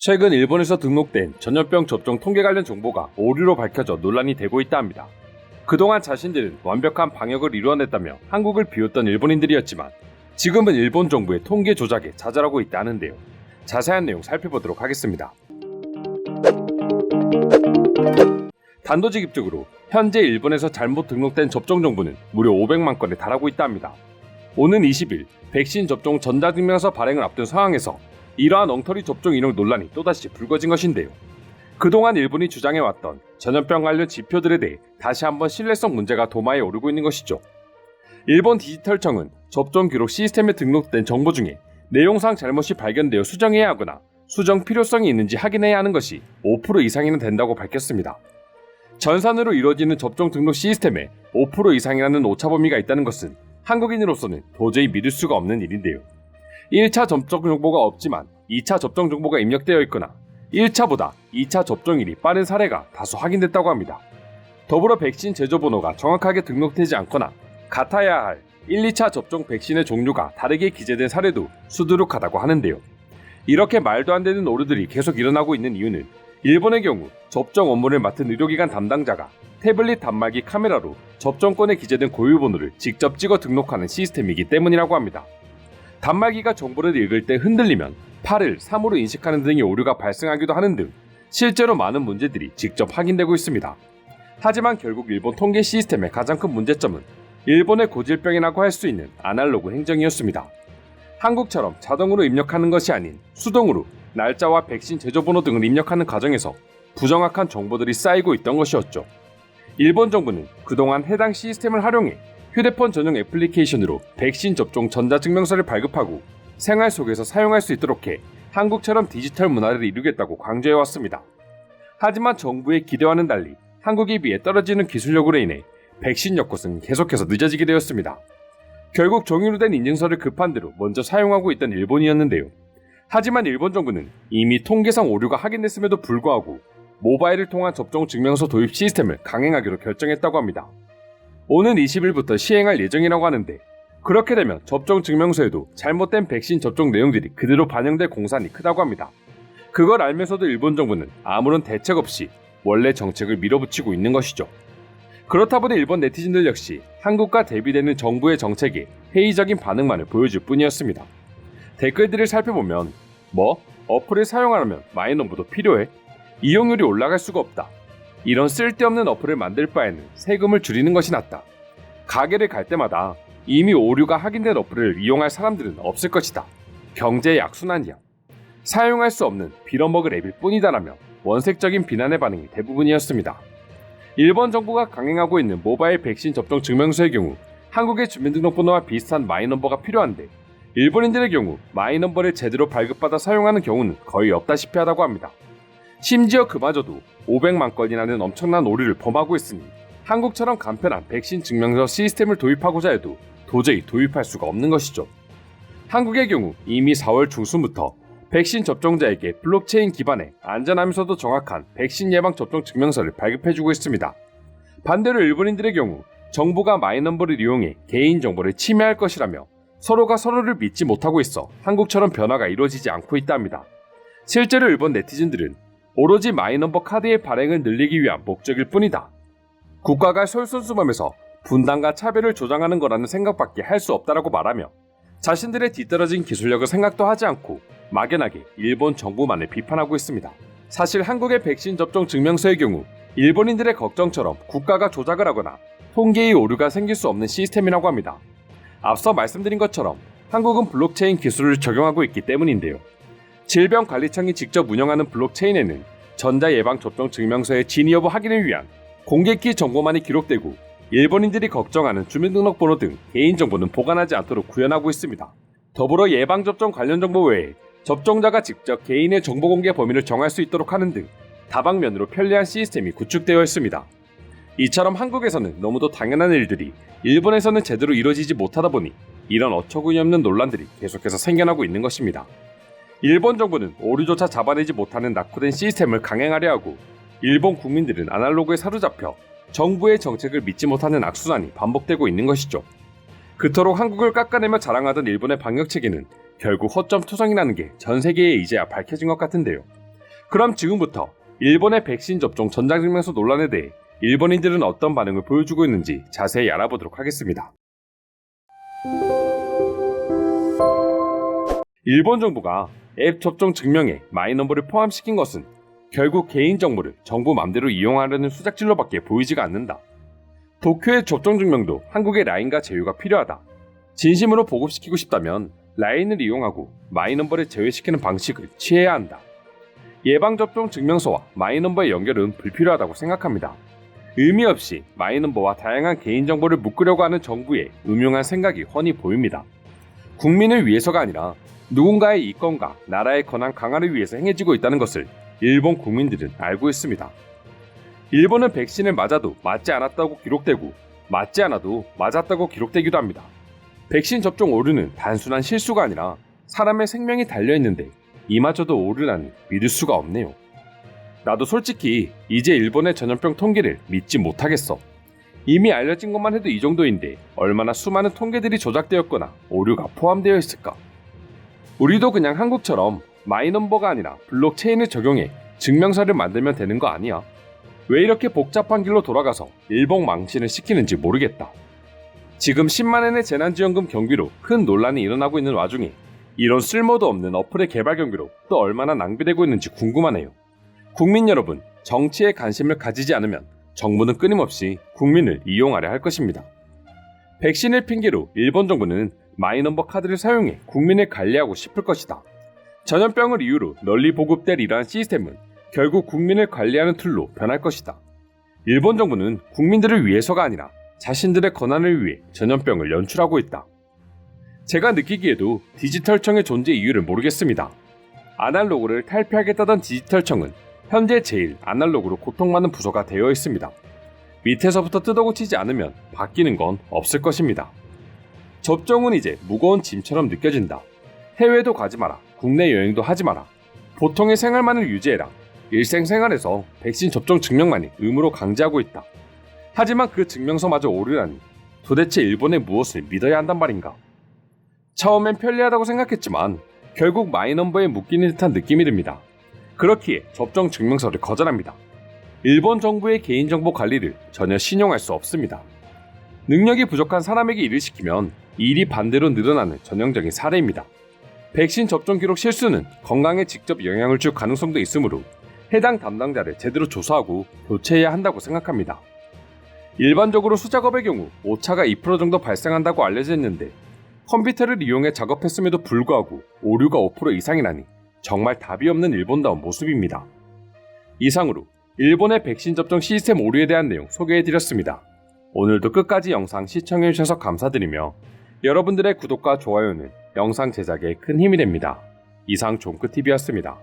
최근 일본에서 등록된 전염병 접종 통계 관련 정보가 오류로 밝혀져 논란이 되고 있다 합니다. 그동안 자신들은 완벽한 방역을 이루어냈다며 한국을 비웃던 일본인들이었지만 지금은 일본 정부의 통계 조작에 자잘하고 있다 하는데요. 자세한 내용 살펴보도록 하겠습니다. 단도직입적으로 현재 일본에서 잘못 등록된 접종 정보는 무려 500만 건에 달하고 있다 합니다. 오는 20일 백신 접종 전자증명서 발행을 앞둔 상황에서 이러한 엉터리 접종 이력 논란이 또다시 불거진 것인데요. 그동안 일본이 주장해왔던 전염병 관련 지표들에 대해 다시 한번 신뢰성 문제가 도마에 오르고 있는 것이죠. 일본 디지털청은 접종 기록 시스템에 등록된 정보 중에 내용상 잘못이 발견되어 수정해야 하거나 수정 필요성이 있는지 확인해야 하는 것이 5% 이상이나 된다고 밝혔습니다. 전산으로 이루어지는 접종 등록 시스템에 5% 이상이라는 오차 범위가 있다는 것은 한국인으로서는 도저히 믿을 수가 없는 일인데요. 1차 접종 정보가 없지만 2차 접종 정보가 입력되어 있거나 1차보다 2차 접종일이 빠른 사례가 다수 확인됐다고 합니다. 더불어 백신 제조 번호가 정확하게 등록되지 않거나 같아야 할 1, 2차 접종 백신의 종류가 다르게 기재된 사례도 수두룩하다고 하는데요. 이렇게 말도 안 되는 오류들이 계속 일어나고 있는 이유는 일본의 경우 접종 업무를 맡은 의료기관 담당자가 태블릿 단말기 카메라로 접종권에 기재된 고유 번호를 직접 찍어 등록하는 시스템이기 때문이라고 합니다. 단말기가 정보를 읽을 때 흔들리면 8을 3으로 인식하는 등의 오류가 발생하기도 하는 등 실제로 많은 문제들이 직접 확인되고 있습니다. 하지만 결국 일본 통계 시스템의 가장 큰 문제점은 일본의 고질병이라고 할 수 있는 아날로그 행정이었습니다. 한국처럼 자동으로 입력하는 것이 아닌 수동으로 날짜와 백신 제조번호 등을 입력하는 과정에서 부정확한 정보들이 쌓이고 있던 것이었죠. 일본 정부는 그동안 해당 시스템을 활용해 휴대폰 전용 애플리케이션으로 백신 접종 전자증명서를 발급하고 생활 속에서 사용할 수 있도록 해 한국처럼 디지털 문화를 이루겠다고 강조해왔습니다. 하지만 정부의 기대와는 달리 한국에 비해 떨어지는 기술력으로 인해 백신 연꽃은 계속해서 늦어지게 되었습니다. 결국 종이로 된 인증서를 급한 대로 먼저 사용하고 있던 일본이었는데요. 하지만 일본 정부는 이미 통계상 오류가 확인됐음에도 불구하고 모바일을 통한 접종 증명서 도입 시스템을 강행하기로 결정했다고 합니다. 오는 20일부터 시행할 예정이라고 하는데 그렇게 되면 접종 증명서에도 잘못된 백신 접종 내용들이 그대로 반영될 공산이 크다고 합니다. 그걸 알면서도 일본 정부는 아무런 대책 없이 원래 정책을 밀어붙이고 있는 것이죠. 그렇다 보니 일본 네티즌들 역시 한국과 대비되는 정부의 정책에 회의적인 반응만을 보여줄 뿐이었습니다. 댓글들을 살펴보면 어플을 사용하려면 마이넘버도 필요해? 이용률이 올라갈 수가 없다. 이런 쓸데없는 어플을 만들 바에는 세금을 줄이는 것이 낫다. 가게를 갈 때마다 이미 오류가 확인된 어플을 이용할 사람들은 없을 것이다. 경제의 악순환이야. 사용할 수 없는 빌어먹을 앱일 뿐이다라며 원색적인 비난의 반응이 대부분이었습니다. 일본 정부가 강행하고 있는 모바일 백신 접종 증명서의 경우 한국의 주민등록번호와 비슷한 마이넘버가 필요한데 일본인들의 경우 마이넘버를 제대로 발급받아 사용하는 경우는 거의 없다시피 하다고 합니다. 심지어 그마저도 500만 건이라는 엄청난 오류를 범하고 있으니 한국처럼 간편한 백신 증명서 시스템을 도입하고자 해도 도저히 도입할 수가 없는 것이죠. 한국의 경우 이미 4월 중순부터 백신 접종자에게 블록체인 기반의 안전하면서도 정확한 백신 예방 접종 증명서를 발급해주고 있습니다. 반대로 일본인들의 경우 정부가 마이넘버를 이용해 개인정보를 침해할 것이라며 서로가 서로를 믿지 못하고 있어 한국처럼 변화가 이루어지지 않고 있답니다. 실제로 일본 네티즌들은 오로지 마이넘버 카드의 발행을 늘리기 위한 목적일 뿐이다. 국가가 솔선수범해서 분단과 차별을 조장하는 거라는 생각밖에 할 수 없다라고 말하며 자신들의 뒤떨어진 기술력을 생각도 하지 않고 막연하게 일본 정부만을 비판하고 있습니다. 사실 한국의 백신 접종 증명서의 경우 일본인들의 걱정처럼 국가가 조작을 하거나 통계의 오류가 생길 수 없는 시스템이라고 합니다. 앞서 말씀드린 것처럼 한국은 블록체인 기술을 적용하고 있기 때문인데요. 질병관리청이 직접 운영하는 블록체인에는 전자예방접종 증명서의 진위 여부 확인을 위한 공개키 정보만이 기록되고 일본인들이 걱정하는 주민등록번호 등 개인정보는 보관하지 않도록 구현하고 있습니다. 더불어 예방접종 관련 정보 외에 접종자가 직접 개인의 정보 공개 범위를 정할 수 있도록 하는 등 다방면으로 편리한 시스템이 구축되어 있습니다. 이처럼 한국에서는 너무도 당연한 일들이 일본에서는 제대로 이루어지지 못하다 보니 이런 어처구니 없는 논란들이 계속해서 생겨나고 있는 것입니다. 일본 정부는 오류조차 잡아내지 못하는 낙후된 시스템을 강행하려 하고 일본 국민들은 아날로그에 사로잡혀 정부의 정책을 믿지 못하는 악순환이 반복되고 있는 것이죠. 그토록 한국을 깎아내며 자랑하던 일본의 방역체계는 결국 허점투성이라는 게 전 세계에 이제야 밝혀진 것 같은데요. 그럼 지금부터 일본의 백신 접종 전자증명서 논란에 대해 일본인들은 어떤 반응을 보여주고 있는지 자세히 알아보도록 하겠습니다. 일본 정부가 앱 접종 증명에 마이넘버를 포함시킨 것은 결국 개인정보를 정부 맘대로 이용하려는 수작질로밖에 보이지가 않는다. 도쿄의 접종 증명도 한국의 라인과 제휴가 필요하다. 진심으로 보급시키고 싶다면 라인을 이용하고 마이넘버를 제외시키는 방식을 취해야 한다. 예방접종 증명서와 마이넘버의 연결은 불필요하다고 생각합니다. 의미 없이 마이넘버와 다양한 개인정보를 묶으려고 하는 정부의 음흉한 생각이 훤히 보입니다. 국민을 위해서가 아니라 누군가의 이권과 나라의 권한 강화를 위해서 행해지고 있다는 것을 일본 국민들은 알고 있습니다. 일본은 백신을 맞아도 맞지 않았다고 기록되고 맞지 않아도 맞았다고 기록되기도 합니다. 백신 접종 오류는 단순한 실수가 아니라 사람의 생명이 달려있는데 이마저도 오류라니 믿을 수가 없네요. 나도 솔직히 이제 일본의 전염병 통계를 믿지 못하겠어. 이미 알려진 것만 해도 이 정도인데 얼마나 수많은 통계들이 조작되었거나 오류가 포함되어 있을까? 우리도 그냥 한국처럼 마이넘버가 아니라 블록체인을 적용해 증명서를 만들면 되는 거 아니야? 왜 이렇게 복잡한 길로 돌아가서 일본 망신을 시키는지 모르겠다. 지금 10만엔의 재난지원금 경비로 큰 논란이 일어나고 있는 와중에 이런 쓸모도 없는 어플의 개발 경비로 또 얼마나 낭비되고 있는지 궁금하네요. 국민 여러분, 정치에 관심을 가지지 않으면 정부는 끊임없이 국민을 이용하려 할 것입니다. 백신을 핑계로 일본 정부는 마이넘버 카드를 사용해 국민을 관리하고 싶을 것이다. 전염병을 이유로 널리 보급될 이러한 시스템은 결국 국민을 관리하는 툴로 변할 것이다. 일본 정부는 국민들을 위해서가 아니라 자신들의 권한을 위해 전염병을 연출하고 있다. 제가 느끼기에도 디지털청의 존재 이유를 모르겠습니다. 아날로그를 탈피하겠다던 디지털청은 현재 제일 아날로그로 고통받는 부서가 되어 있습니다. 밑에서부터 뜯어고치지 않으면 바뀌는 건 없을 것입니다. 접종은 이제 무거운 짐처럼 느껴진다. 해외도 가지 마라. 국내 여행도 하지 마라. 보통의 생활만을 유지해라. 일생생활에서 백신 접종 증명만이 의무로 강제하고 있다. 하지만 그 증명서마저 오류라니 도대체 일본의 무엇을 믿어야 한단 말인가? 처음엔 편리하다고 생각했지만 결국 마이넘버에 묶이는 듯한 느낌이 듭니다. 그렇기에 접종 증명서를 거절합니다. 일본 정부의 개인정보 관리를 전혀 신용할 수 없습니다. 능력이 부족한 사람에게 일을 시키면 일이 반대로 늘어나는 전형적인 사례입니다. 백신 접종 기록 실수는 건강에 직접 영향을 줄 가능성도 있으므로 해당 담당자를 제대로 조사하고 교체해야 한다고 생각합니다. 일반적으로 수작업의 경우 오차가 2% 정도 발생한다고 알려져 있는데 컴퓨터를 이용해 작업했음에도 불구하고 오류가 5% 이상이라니 정말 답이 없는 일본다운 모습입니다. 이상으로 일본의 백신 접종 시스템 오류에 대한 내용 소개해드렸습니다. 오늘도 끝까지 영상 시청해주셔서 감사드리며 여러분들의 구독과 좋아요는 영상 제작에 큰 힘이 됩니다. 이상 종크TV였습니다.